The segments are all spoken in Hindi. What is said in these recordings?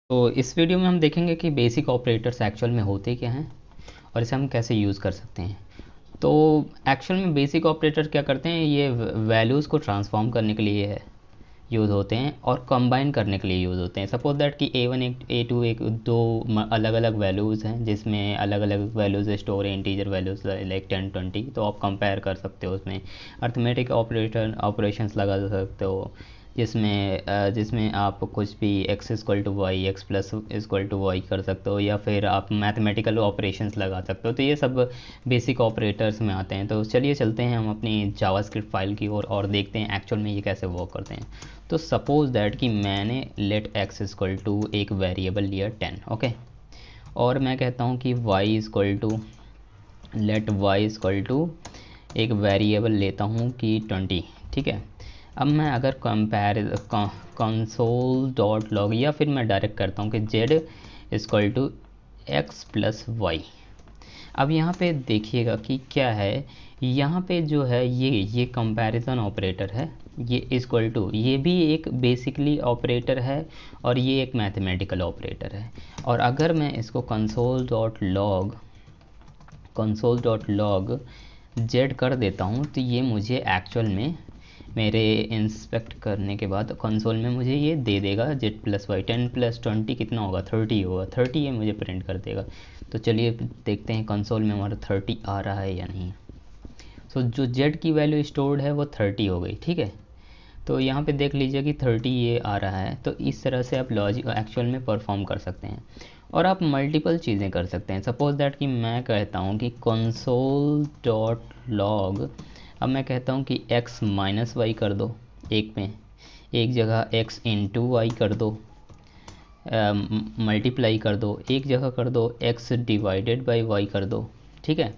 तो इस वीडियो में हम देखेंगे कि बेसिक ऑपरेटर्स एक्चुअल में होते क्या हैं और इसे हम कैसे यूज़ कर सकते हैं। तो एक्चुअल में बेसिक ऑपरेटर क्या करते हैं, ये वैल्यूज़ को ट्रांसफॉर्म करने के लिए यूज़ होते हैं और कंबाइन करने के लिए यूज़ होते हैं। सपोज दैट कि A1 A2 एक दो अलग अलग वैल्यूज़ हैं जिसमें अलग अलग वैल्यूज़ स्टोर है, इंटीजर वैल्यूज़ लाइक 10 20। तो आप कंपेयर कर सकते हो, उसमें अर्थमेटिक ऑपरेशंस लगा सकते हो जिसमें आप कुछ भी x equal to y, x plus equal to y कर सकते हो, या फिर आप मैथमेटिकल ऑपरेशंस लगा सकते हो। तो ये सब बेसिक ऑपरेटर्स में आते हैं। तो चलिए चलते हैं हम अपनी जावास्क्रिप्ट फाइल की ओर और देखते हैं एक्चुअल में ये कैसे वर्क करते हैं। तो सपोज दैट कि मैंने लेट x इक्वल टू एक वेरिएबल लिया 10, ओके, और मैं कहता हूँ कि y equal to let y equal to एक वेरिएबल लेता हूँ कि 20, ठीक है। अब मैं अगर कंसोल डॉट लॉग या फिर मैं डायरेक्ट करता हूँ कि z equal to x plus y. अब यहाँ पे देखिएगा कि क्या है, यहाँ पे जो है ये कंपैरिजन ऑपरेटर है, ये इक्वल टू ये भी एक बेसिकली ऑपरेटर है और ये एक मैथमेटिकल ऑपरेटर है। और अगर मैं इसको कंसोल डॉट लॉग जेड कर देता हूँ तो ये मुझे एक्चुअल में मेरे इंस्पेक्ट करने के बाद कंसोल में मुझे ये दे देगा जेड प्लस वाई। 10 प्लस 20 कितना होगा, 30 होगा। 30 ये मुझे प्रिंट कर देगा। तो चलिए देखते हैं कंसोल में हमारा 30 आ रहा है या नहीं। सो जो जेड की वैल्यू स्टोर्ड है वो 30 हो गई, ठीक है। तो यहाँ पे देख लीजिए कि 30 ये आ रहा है। तो इस तरह से आप लॉजिक एक्चुअल में परफॉर्म कर सकते हैं और आप मल्टीपल चीज़ें कर सकते हैं। सपोज दैट कि मैं कहता हूँ कि कंसोल डॉट लॉग, अब मैं कहता हूँ कि x माइनस वाई कर दो, एक जगह x इंटू वाई कर दो, मल्टीप्लाई कर दो, एक जगह कर दो x डिवाइडेड बाई वाई कर दो, ठीक है।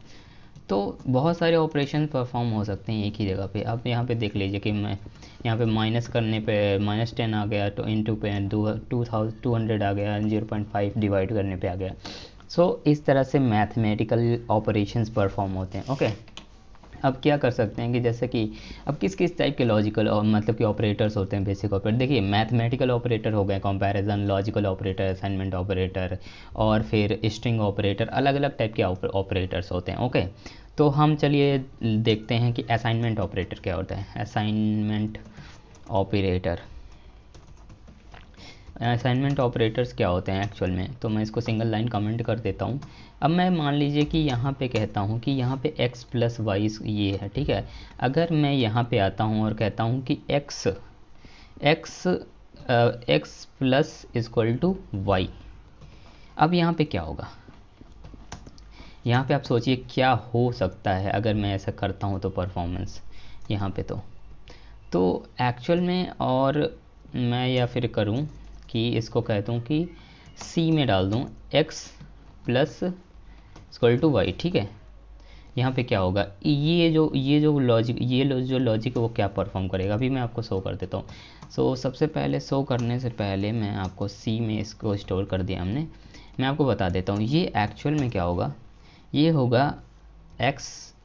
तो बहुत सारे ऑपरेशन परफॉर्म हो सकते हैं एक ही जगह पे। अब यहाँ पे देख लीजिए कि मैं यहाँ पे माइनस करने पे -10 आ गया, तो इंटू पे 200 आ गया, 0.5 डिवाइड करने पे आ गया। सो इस तरह से मैथमेटिकल ऑपरेशंस परफॉर्म होते हैं, ओके। अब क्या कर सकते हैं कि जैसे कि अब किस किस टाइप के लॉजिकल और मतलब कि ऑपरेटर्स होते हैं बेसिक ऑपरेटर। देखिए मैथमेटिकल ऑपरेटर हो गए, comparison, logical operator, assignment operator और फिर स्ट्रिंग ऑपरेटर, अलग अलग टाइप के ऑपरेटर्स होते हैं, ओके। तो हम चलिए देखते हैं कि असाइनमेंट ऑपरेटर क्या होता है। असाइनमेंट ऑपरेटर्स क्या होते हैं एक्चुअल में, तो मैं इसको सिंगल लाइन कमेंट कर देता हूँ। अब मैं मान लीजिए कि यहाँ पे कहता हूँ कि यहाँ पे x प्लस वाई ये है, ठीक है। अगर मैं यहाँ पे आता हूँ और कहता हूँ कि x plus equal to y, अब यहाँ पे क्या होगा, यहाँ पे आप सोचिए क्या हो सकता है अगर मैं ऐसा करता हूँ तो परफॉर्मेंस यहाँ पे तो एक्चुअल में। और मैं या फिर करूँ कि इसको कहता हूँ कि सी में डाल दूँ x plus equal to y, ठीक है। यहाँ पे क्या होगा, जो लॉजिक है वो क्या परफॉर्म करेगा, अभी मैं आपको शो कर देता हूँ। सो सबसे पहले शो करने से पहले मैं आपको सी में इसको स्टोर कर दिया हमने। मैं आपको बता देता हूँ ये एक्चुअल में क्या होगा, ये होगा x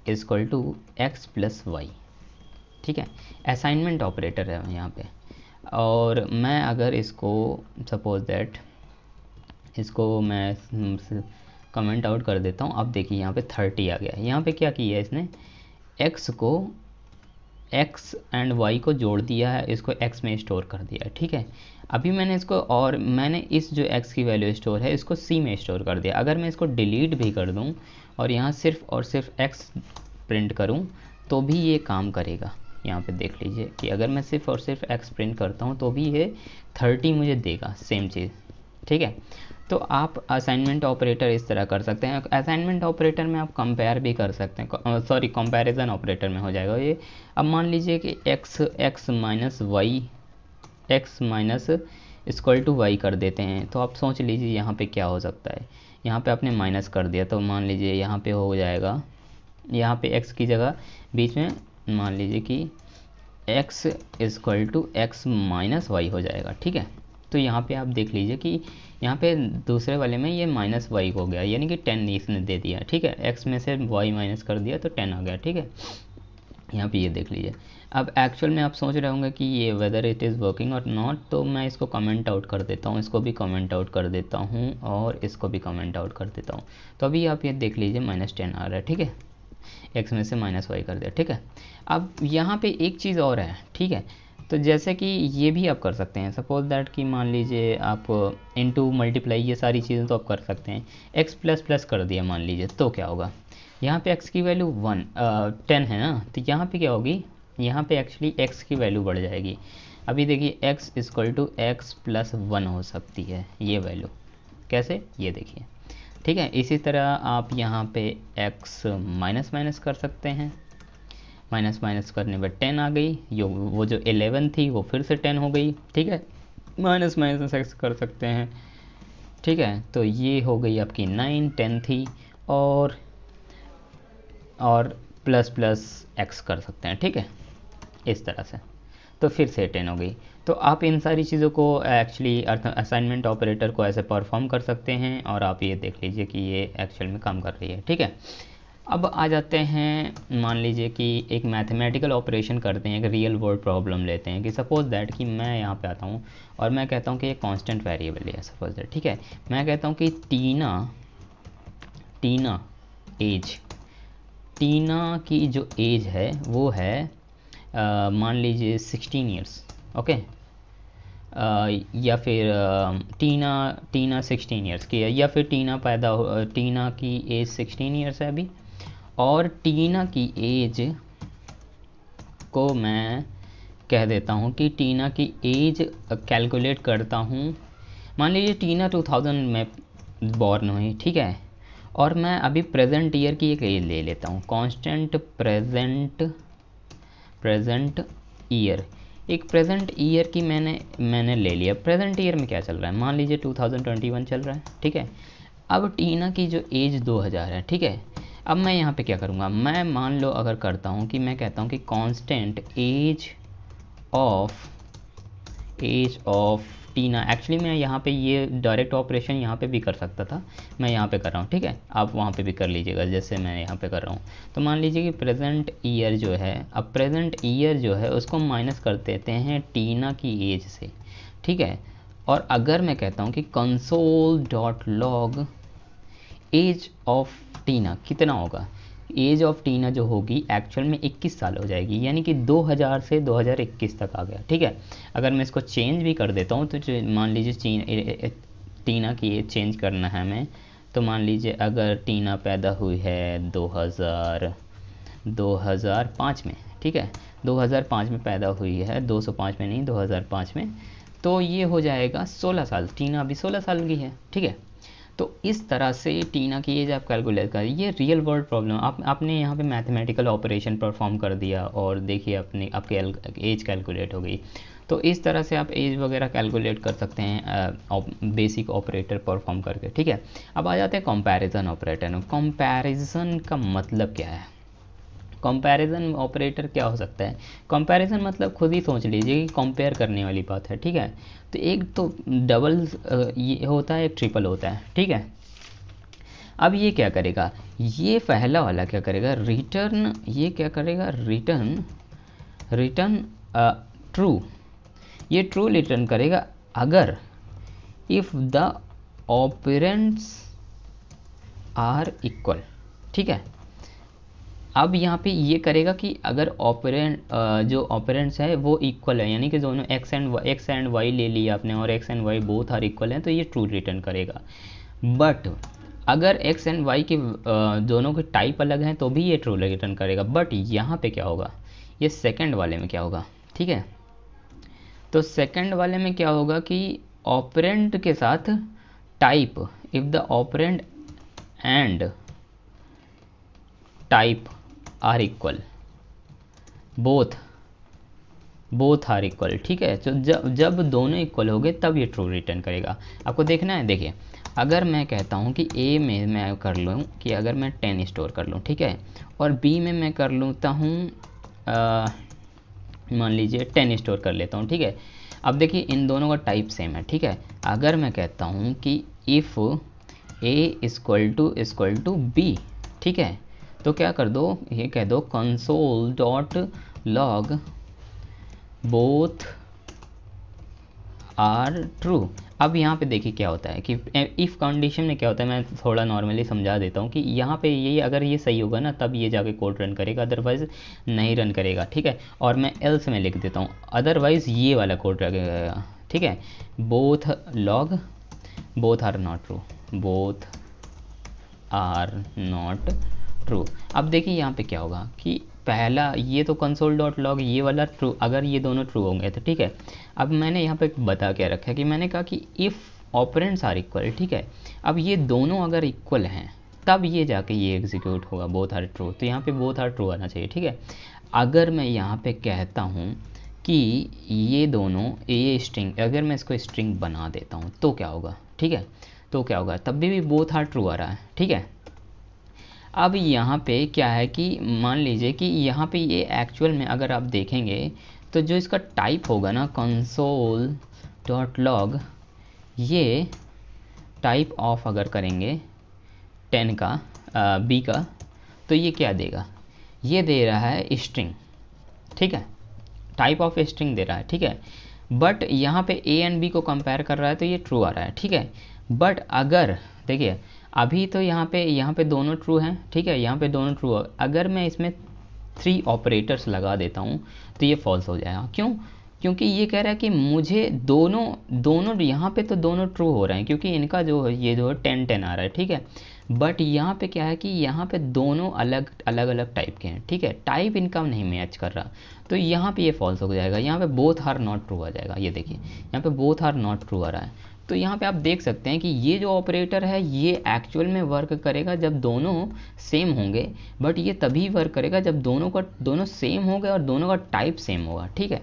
equal to x plus y, ठीक है। असाइनमेंट ऑपरेटर है यहाँ पे। और मैं अगर इसको सपोज दैट इसको मैं कमेंट आउट कर देता हूँ। अब देखिए यहाँ पे 30 आ गया। यहाँ पे क्या किया इसने, x एंड y को जोड़ दिया है, इसको x में स्टोर कर दिया है, ठीक है। अभी मैंने इसको और मैंने इस जो x की वैल्यू स्टोर है इसको c में स्टोर कर दिया। अगर मैं इसको डिलीट भी कर दूँ और यहाँ सिर्फ और सिर्फ x प्रिंट करूँ तो भी ये काम करेगा। यहाँ पे देख लीजिए कि अगर मैं सिर्फ और सिर्फ x प्रिंट करता हूँ तो भी ये 30 मुझे देगा, सेम चीज़, ठीक है। तो आप असाइनमेंट ऑपरेटर इस तरह कर सकते हैं। असाइनमेंट ऑपरेटर में आप कंपेयर भी कर सकते हैं, सॉरी कंपैरिजन ऑपरेटर में हो जाएगा ये। अब मान लीजिए कि x minus equal to y कर देते हैं, तो आप सोच लीजिए यहाँ पे क्या हो सकता है। यहाँ पे आपने माइनस कर दिया तो मान लीजिए यहाँ पे हो जाएगा, यहाँ पे x की जगह बीच में मान लीजिए कि x equal to x minus y हो जाएगा, ठीक है। तो यहाँ पे आप देख लीजिए कि यहाँ पे दूसरे वाले में ये माइनस वाई हो गया, यानी कि 10 इसने दे दिया, ठीक है। x में से y माइनस कर दिया तो 10 आ गया, ठीक है। यहाँ पे ये देख लीजिए। अब एक्चुअल में आप सोच रहे होंगे कि ये वेदर इट इज़ वर्किंग और नॉट, तो मैं इसको कमेंट आउट कर देता हूँ, इसको भी कमेंट आउट कर देता हूँ और इसको भी कमेंट आउट कर देता हूँ। तो अभी आप ये देख लीजिए -10 आ रहा है, ठीक है, x में से -y कर दिया, ठीक है। अब यहाँ पे एक चीज़ और है, ठीक है, तो जैसे कि ये भी आप कर सकते हैं, सपोज दैट कि मान लीजिए आप इनटू मल्टीप्लाई ये सारी चीज़ें तो आप कर सकते हैं, x प्लस प्लस कर दिया मान लीजिए, तो क्या होगा, यहाँ पे x की वैल्यू 10 है ना, तो यहाँ पे क्या होगी, यहाँ पे एक्चुअली x की वैल्यू बढ़ जाएगी। अभी देखिए x इक्वल टू x प्लस 1 हो सकती है ये वैल्यू, कैसे, ये देखिए, ठीक है। इसी तरह आप यहाँ पे x माइनस माइनस कर सकते हैं, माइनस माइनस करने पर 10 आ गई, वो जो 11 थी वो फिर से 10 हो गई, ठीक है, माइनस माइनस x कर सकते हैं, ठीक है। तो ये हो गई आपकी 9, 10 थी, और प्लस प्लस x कर सकते हैं, ठीक है, इस तरह से, तो फिर से 10 हो गई। तो आप इन सारी चीज़ों को एक्चुअली असाइनमेंट ऑपरेटर को ऐसे परफॉर्म कर सकते हैं, और आप ये देख लीजिए कि ये एक्चुअल में काम कर रही है, ठीक है। अब आ जाते हैं, मान लीजिए कि एक मैथमेटिकल ऑपरेशन करते हैं, एक रियल वर्ल्ड प्रॉब्लम लेते हैं कि सपोज दैट कि मैं यहाँ पे आता हूँ और मैं कहता हूँ कि ये कांस्टेंट वेरिएबल है, सपोज दैट, ठीक है, मैं कहता हूँ कि टीना की जो एज है वो है मान लीजिए 16 ईयर्स, ओके, या फिर टीना 16 ईयर्स की है, या फिर टीना की एज 16 ईयर्स है अभी, और टीना की एज को मैं कह देता हूँ कि टीना की एज कैलकुलेट करता हूँ, मान लीजिए टीना 2000 में बॉर्न हुई, ठीक है, और मैं अभी प्रेजेंट ईयर की एक एज ले लेता हूँ, कांस्टेंट प्रेजेंट ईयर, एक प्रेजेंट ईयर की मैंने ले लिया। प्रेजेंट ईयर में क्या चल रहा है, मान लीजिए 2021 चल रहा है, ठीक है। अब टीना की जो एज 2000 है, ठीक है। अब मैं यहाँ पे क्या करूँगा, मैं मान लो अगर करता हूँ कि मैं कहता हूँ कि constant age of Tina, actually मैं यहाँ पे ये डायरेक्ट ऑपरेशन यहाँ पे भी कर सकता था, मैं यहाँ पे कर रहा हूँ, ठीक है, आप वहाँ पे भी कर लीजिएगा जैसे मैं यहाँ पे कर रहा हूँ। तो मान लीजिए कि प्रेजेंट ईयर जो है, अब प्रेजेंट ईयर जो है उसको माइनस कर देते हैं टीना की एज से, ठीक है। और अगर मैं कहता हूँ कि console.log एज ऑफ टीना कितना होगा, एज ऑफ टीना जो होगी एक्चुअल में 21 साल हो जाएगी, यानी कि 2000 से 2021 तक आ गया, ठीक है। अगर मैं इसको चेंज भी कर देता हूँ, तो मान लीजिए टीना की एज चेंज करना है हमें, तो मान लीजिए अगर टीना पैदा हुई है 2005 में, ठीक है, 2005 में पैदा हुई है, 205 में नहीं, 2005 में, तो ये हो जाएगा 16 साल, टीना अभी 16 साल की है, ठीक है। तो इस तरह से टीना की एज आप कैलकुलेट करें, ये रियल वर्ल्ड प्रॉब्लम, आपने यहाँ पे मैथमेटिकल ऑपरेशन परफॉर्म कर दिया और देखिए आपकी एज कैलकुलेट हो गई। तो इस तरह से आप एज वगैरह कैलकुलेट कर सकते हैं बेसिक ऑपरेटर परफॉर्म करके, ठीक है। अब आ जाते हैं कंपैरिजन ऑपरेटर में। कंपैरिजन का मतलब क्या है, कंपैरिजन ऑपरेटर क्या हो सकता है, कंपैरिजन मतलब खुद ही सोच लीजिए कि कंपेयर करने वाली बात है, ठीक है। तो एक तो डबल ये होता है, एक ट्रिपल होता है, ठीक है। अब ये क्या करेगा, ये पहला वाला क्या करेगा, रिटर्न, ये क्या करेगा, रिटर्न ट्रू, ये ट्रू रिटर्न करेगा अगर if the operands are equal, ठीक है। अब यहाँ पे ये करेगा कि अगर जो ऑपरेंड्स है वो इक्वल है, यानी कि दोनों एक्स एंड वाई ले लिया आपने और x and y both are equal हैं, तो ये ट्रू रिटर्न करेगा। बट अगर एक्स एंड वाई के दोनों के टाइप अलग हैं तो भी ये ट्रू रिटर्न करेगा। बट यहाँ पे क्या होगा, ये सेकंड वाले में क्या होगा, ठीक है। तो सेकंड वाले में क्या होगा कि ऑपरेंड के साथ type, if the operand and type are equal, both are equal, ठीक है। तो जब दोनों इक्वल हो गए तब ये ट्रू रिटर्न करेगा। आपको देखना है, देखिए अगर मैं कहता हूँ कि ए में मैं कर लूँ कि अगर मैं 10 स्टोर कर लूँ, ठीक है, और बी में मैं कर लेता हूँ मान लीजिए 10 स्टोर कर लेता हूँ, ठीक है। अब देखिए इन दोनों का टाइप सेम है, ठीक है। अगर मैं कहता हूँ कि if a equal to b, ठीक है, तो क्या कर दो, ये कह दो console dot log both are true. अब यहाँ पे देखिए क्या होता है कि इफ़ कंडीशन में क्या होता है, मैं थोड़ा नॉर्मली समझा देता हूँ कि यहाँ पे ये अगर ये सही होगा ना तब ये जाके कोड रन करेगा, अदरवाइज़ नहीं रन करेगा, ठीक है। और मैं एल्स में लिख देता हूँ, अदरवाइज़ ये वाला कोड रखेगा, ठीक है। Both log both are not true, both are not true. अब देखिए यहाँ पे क्या होगा कि पहला ये तो कंसोल डॉट लॉग ये वाला ट्रू, अगर ये दोनों ट्रू होंगे तो ठीक है। अब मैंने यहाँ पे बता क्या रखा है कि मैंने कहा कि इफ़ ऑपरेंड्स आर इक्वल, ठीक है। अब ये दोनों अगर इक्वल हैं तब ये जाके ये एग्जीक्यूट होगा, बोथ आर ट्रू। तो यहाँ पे बोथ आर ट्रू आना चाहिए, ठीक है। अगर मैं यहाँ पे कहता हूँ कि ये दोनों ये स्ट्रिंग, अगर मैं इसको स्ट्रिंग बना देता हूँ तो क्या होगा, ठीक है। तो क्या होगा, तब भी बोथ आर ट्रू आ रहा है, ठीक है। अब यहाँ पे क्या है कि मान लीजिए कि यहाँ पे ये एक्चुअल में अगर आप देखेंगे तो जो इसका टाइप होगा ना कंसोल डॉट लॉग, ये टाइप ऑफ अगर करेंगे 10 का बी का, तो ये क्या देगा, ये दे रहा है स्ट्रिंग, ठीक है। टाइप ऑफ स्ट्रिंग दे रहा है, ठीक है। बट यहाँ पे ए एंड बी को कंपेयर कर रहा है तो ये ट्रू आ रहा है, ठीक है। बट अगर देखिए अभी तो यहाँ पे दोनों ट्रू हैं, ठीक है, यहाँ पे दोनों ट्रू। अगर मैं इसमें 3 ऑपरेटर्स लगा देता हूँ तो ये फॉल्स हो जाएगा। क्यों, क्योंकि ये कह रहा है कि मुझे दोनों यहाँ पे तो दोनों ट्रू हो रहे हैं क्योंकि इनका जो है ये जो है 10-10 आ रहा है, ठीक है। बट यहाँ पे क्या है कि यहाँ पे दोनों अलग अलग टाइप के हैं, ठीक है। टाइप इनका नहीं मैच कर रहा, तो यहाँ पे ये फॉल्स हो जाएगा। यहाँ पे बोथ आर नॉट ट्रू आ जाएगा, ये देखिए यहाँ पे बोथ आर नॉट ट्रू आ रहा है। तो यहाँ पे आप देख सकते हैं कि ये जो ऑपरेटर है ये एक्चुअल में वर्क करेगा जब दोनों सेम होंगे, बट ये तभी वर्क करेगा जब दोनों सेम होंगे और दोनों का टाइप सेम होगा, ठीक है।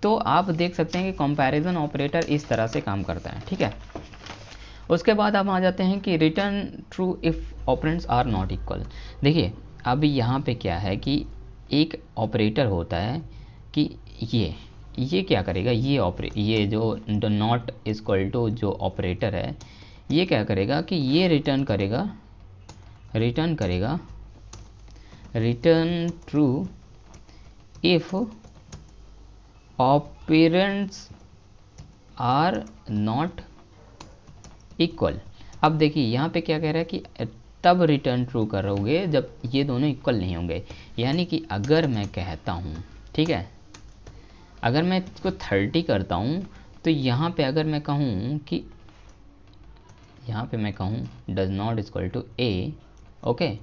तो आप देख सकते हैं कि कंपैरिजन ऑपरेटर इस तरह से काम करता है, ठीक है। उसके बाद हम आ जाते हैं कि return true if operands are not equal. देखिए अब यहाँ पे क्या है कि एक ऑपरेटर होता है कि ये क्या करेगा, ये जो नॉट इक्वल टू जो ऑपरेटर है ये क्या करेगा कि ये रिटर्न करेगा return true if operands are not equal. अब देखिए यहाँ पे क्या कह रहा है कि तब रिटर्न ट्रू करोगे जब ये दोनों इक्वल नहीं होंगे। यानी कि अगर मैं कहता हूँ, ठीक है, अगर मैं इसको 30 करता हूँ तो यहाँ पे अगर मैं कहूँ कि यहाँ पे मैं कहूँ does not equal to a, okay,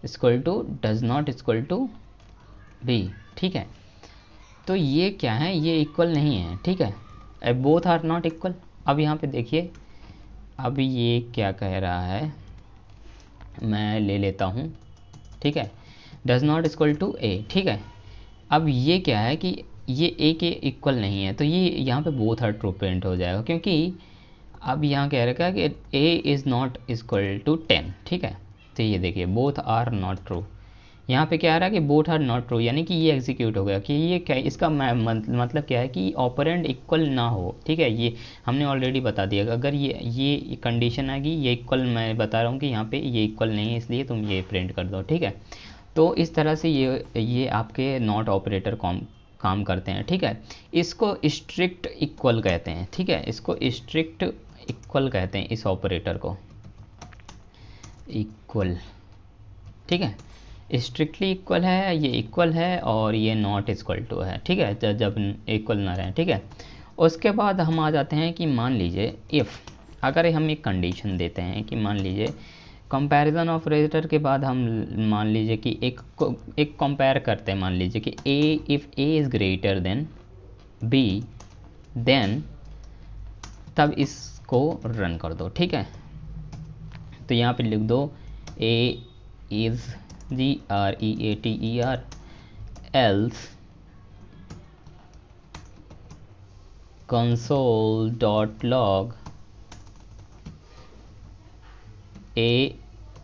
equal to does not equal to b, ठीक है। तो ये क्या है, ये इक्वल नहीं है, ठीक है। Both are not equal. अब यहाँ पे देखिए अब ये क्या कह रहा है, मैं ले लेता हूँ, ठीक है, डज नॉट इक्वल टू ए, ठीक है। अब ये क्या है कि ये ए के इक्वल नहीं है तो ये यहाँ पे बोथ आर ट्रू प्रिंट हो जाएगा क्योंकि अब यहाँ कह रखा है कि a is not equal to 10, ठीक है। तो ये देखिए बोथ आर नॉट ट्रू, यहाँ पे क्या आ रहा है कि बोथ आर नॉट ट्रू, यानी कि ये एग्जीक्यूट हो गया कि ये क्या, इसका मतलब क्या है कि ऑपरेंड इक्वल ना हो, ठीक है। ये हमने ऑलरेडी बता दिया, अगर ये कंडीशन आएगी ये इक्वल, मैं बता रहा हूँ कि यहाँ पे ये इक्वल नहीं है इसलिए तुम ये प्रिंट कर दो, ठीक है। तो इस तरह से ये आपके नॉट ऑपरेटर काम करते हैं, ठीक है। इसको स्ट्रिक्ट इक्वल कहते हैं, ठीक है, इसको स्ट्रिक्ट इक्वल कहते हैं, इस ऑपरेटर को इक्वल, ठीक है। स्ट्रिक्टली इक्वल है, ये इक्वल है और ये नॉट इक्वल टू है, ठीक है, जब इक्वल ना रहे, ठीक है। उसके बाद हम आ जाते हैं कि मान लीजिए इफ़, अगर हम एक कंडीशन देते हैं कि मान लीजिए कंपैरिजन ऑपरेटर के बाद हम मान लीजिए कि एक कंपेयर करते हैं, मान लीजिए कि if a is greater than b then, तब इसको रन कर दो, ठीक है। तो यहाँ पे लिख दो A is GREATER else console.log a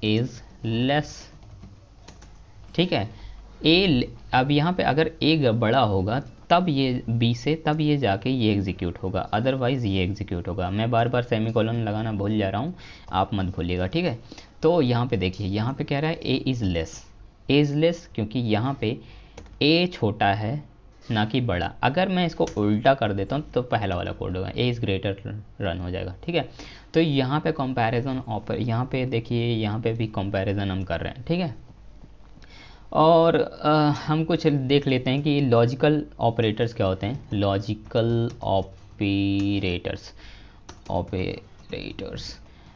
is less, ठीक है। ए, अब यहाँ पे अगर ए बड़ा होगा तब ये बी से, तब ये जाके ये एग्जीक्यूट होगा, अदरवाइज़ ये एग्जीक्यूट होगा। मैं बार बार सेमीकोलन लगाना भूल जा रहा हूँ, आप मत भूलिएगा, ठीक है। तो यहाँ पे देखिए यहाँ पे कह रहा है ए इज़ लेस, एजलेस, क्योंकि यहाँ पे ए छोटा है ना कि बड़ा। अगर मैं इसको उल्टा कर देता हूँ तो पहला वाला कोड होगा, ए इज़ ग्रेटर रन हो जाएगा, ठीक है। तो यहाँ पे कंपैरिजन यहाँ पे देखिए, यहाँ पे भी कंपैरिजन हम कर रहे हैं, ठीक है। और हम कुछ देख लेते हैं कि लॉजिकल ऑपरेटर्स क्या होते हैं। लॉजिकल ऑपरेटर्स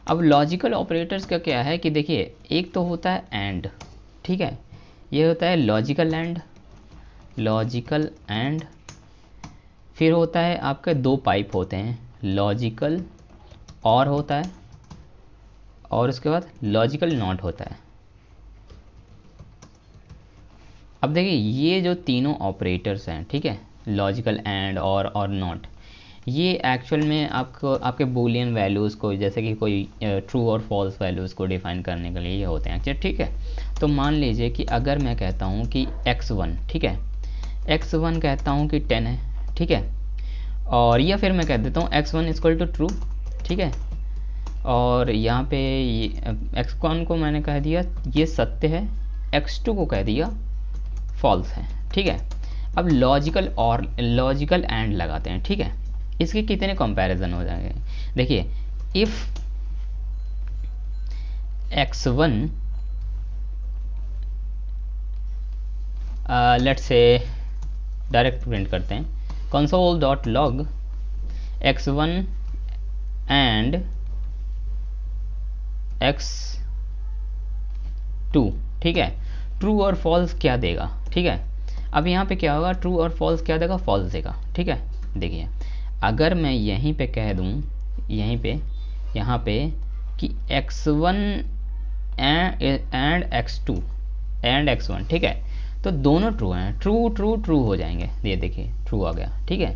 अब लॉजिकल ऑपरेटर्स का क्या है कि देखिए, एक तो होता है एंड, ठीक है, ये होता है लॉजिकल एंड। फिर होता है आपके दो पाइप होते हैं, लॉजिकल और होता है, और उसके बाद लॉजिकल नॉट होता है। अब देखिए, ये जो तीनों ऑपरेटर्स हैं, ठीक है, लॉजिकल एंड और नॉट, ये एक्चुअल में आपको आपके बूलियन वैल्यूज़ को, जैसे कि कोई ट्रू और फॉल्स वैल्यूज़ को डिफाइन करने के लिए ये होते हैं, ठीक है। तो मान लीजिए कि अगर मैं कहता हूँ कि x1, ठीक है, x1 कहता हूँ कि 10 है, ठीक है, और या फिर मैं कह देता हूँ x1 इक्वल टू ट्रू, ठीक है, और यहाँ पे x1 को मैंने कह दिया ये सत्य है, x2 को कह दिया फॉल्स है, ठीक है। अब लॉजिकल एंड लगाते हैं, ठीक है। इसके कितने कंपैरिजन हो जाएंगे, देखिए, if x1 let's say direct print करते हैं, console.log x1 एंड x2, ठीक है, ट्रू और फॉल्स क्या देगा, ठीक है। अब यहाँ पे क्या होगा, ट्रू और फॉल्स क्या देगा, फॉल्स देगा, ठीक है। देखिए, अगर मैं यहीं पे कह दूँ, यहाँ पे कि x1 एंड x1, ठीक है, तो दोनों ट्रू हैं, ट्रू हो जाएंगे, ये देखिए ट्रू आ गया, ठीक है।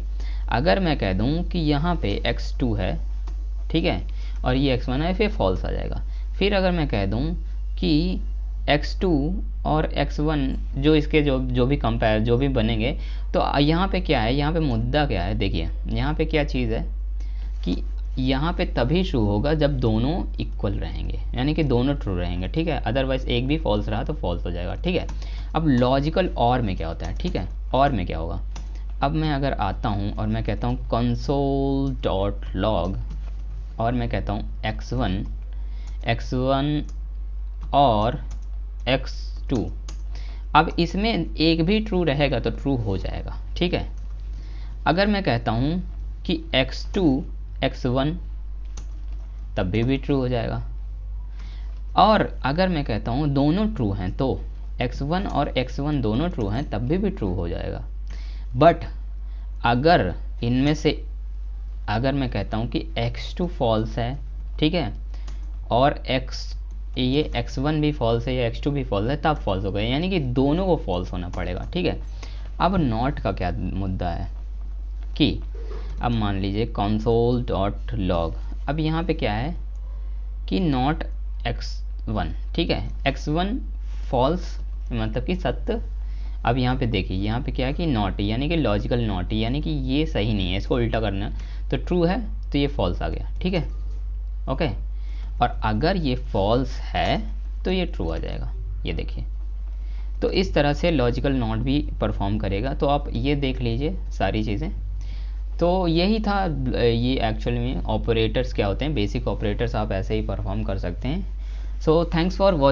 अगर मैं कह दूँ कि यहाँ पे x2 है, ठीक है, और ये x1 है, फिर फॉल्स आ जाएगा। फिर अगर मैं कह दूँ कि x2 और x1 जो इसके जो भी बनेंगे, तो यहाँ पे क्या है, यहाँ पे मुद्दा क्या है, देखिए यहाँ पे क्या चीज़ है कि यहाँ पे तभी ट्रू होगा जब दोनों इक्वल रहेंगे, यानी कि दोनों ट्रू रहेंगे, ठीक है। अदरवाइज एक भी फॉल्स रहा तो फॉल्स हो जाएगा, ठीक है। अब लॉजिकल और में क्या होता है, ठीक है, और में क्या होगा, अब मैं अगर आता हूँ और मैं कहता हूँ console.log और मैं कहता हूँ x1 और x2, अब इसमें एक भी ट्रू रहेगा तो ट्रू हो जाएगा, ठीक है। अगर मैं कहता हूँ कि x2 x1, तब भी ट्रू हो जाएगा। और अगर मैं कहता हूँ दोनों ट्रू हैं, तो x1 और x1 दोनों ट्रू हैं, तब भी ट्रू हो जाएगा। बट अगर इनमें से अगर मैं कहता हूँ कि x2 फॉल्स है, ठीक है, और ये x1 भी फॉल्स है या x2 भी फॉल्स है, तब फॉल्स हो गए, यानी कि दोनों को फॉल्स होना पड़ेगा, ठीक है। अब नॉट का क्या मुद्दा है कि अब मान लीजिए console.log, अब यहाँ पे क्या है कि नॉट x1, ठीक है, x1 फॉल्स मतलब कि सत्य। अब यहाँ पे देखिए, यहाँ पे क्या है कि नॉट, यानी कि लॉजिकल नॉट, यानी कि ये सही नहीं है, इसको उल्टा करना, तो ट्रू है तो ये फॉल्स आ गया, ठीक है, ओके। और अगर ये फॉल्स है तो ये ट्रू आ जाएगा, ये देखिए। तो इस तरह से लॉजिकल नॉट भी परफॉर्म करेगा। तो आप ये देख लीजिए सारी चीज़ें। तो यही था, ये एक्चुअल में ऑपरेटर्स क्या होते हैं, बेसिक ऑपरेटर्स आप ऐसे ही परफॉर्म कर सकते हैं। So thanks for watching.